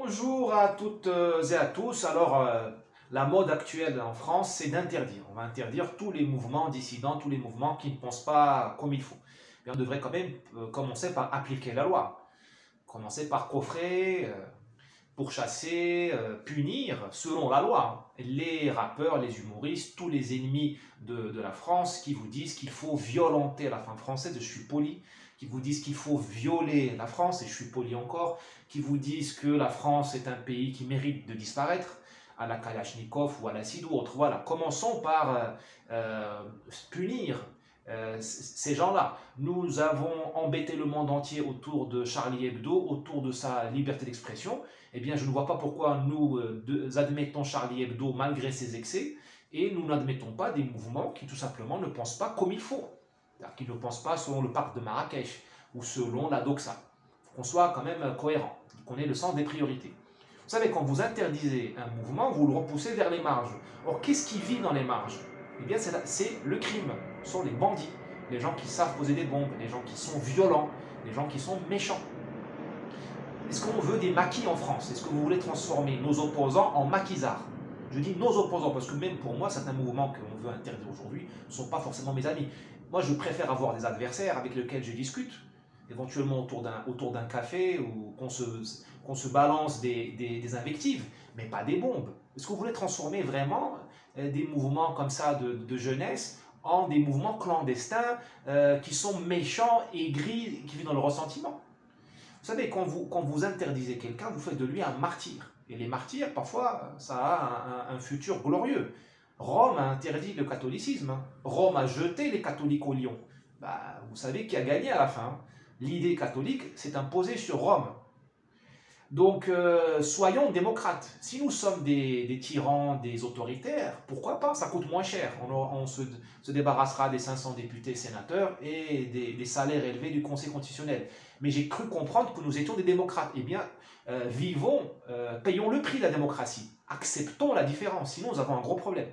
Bonjour à toutes et à tous. Alors, la mode actuelle en France, c'est d'interdire. On va interdire tous les mouvements dissidents, tous les mouvements qui ne pensent pas comme il faut. Mais on devrait quand même commencer par appliquer la loi. Commencer par coffrer, pourchasser, punir selon la loi, hein, les rappeurs, les humoristes, tous les ennemis de la France qui vous disent qu'il faut violenter la femme française, je suis poli, qui vous disent qu'il faut violer la France, et je suis poli encore, qui vous disent que la France est un pays qui mérite de disparaître, à la Kalachnikov ou à l'acide ou autre. Voilà, commençons par punir ces gens-là. Nous avons embêté le monde entier autour de Charlie Hebdo, autour de sa liberté d'expression. Eh bien, je ne vois pas pourquoi nous admettons Charlie Hebdo malgré ses excès, et nous n'admettons pas des mouvements qui tout simplement ne pensent pas comme il faut. C'est-à-dire qu'ils ne pensent pas selon le pacte de Marrakech ou selon la doxa. Il faut qu'on soit quand même cohérent, qu'on ait le sens des priorités. Vous savez, quand vous interdisez un mouvement, vous le repoussez vers les marges. Or, qu'est-ce qui vit dans les marges? Eh bien, c'est le crime. Ce sont les bandits, les gens qui savent poser des bombes, les gens qui sont violents, les gens qui sont méchants. Est-ce qu'on veut des maquis en France? Est-ce que vous voulez transformer nos opposants en maquisards? Je dis nos opposants parce que même pour moi, certains mouvements qu'on veut interdire aujourd'hui ne sont pas forcément mes amis. Moi, je préfère avoir des adversaires avec lesquels je discute, éventuellement autour d'un café, ou qu'on se balance des invectives, mais pas des bombes. Est-ce que vous voulez transformer vraiment des mouvements comme ça de jeunesse en des mouvements clandestins qui sont méchants, aigris, qui vivent dans le ressentiment? Vous savez, quand vous interdisez quelqu'un, vous faites de lui un martyr. Et les martyrs, parfois, ça a un futur glorieux. Rome a interdit le catholicisme. Rome a jeté les catholiques au lion. Bah, vous savez qui a gagné à la fin. L'idée catholique s'est imposée sur Rome. Donc, soyons démocrates. Si nous sommes des tyrans, des autoritaires, pourquoi pas? Ça coûte moins cher. On se débarrassera des 500 députés, sénateurs et des salaires élevés du Conseil constitutionnel. Mais j'ai cru comprendre que nous étions des démocrates. Eh bien, payons le prix de la démocratie. Acceptons la différence, sinon nous avons un gros problème.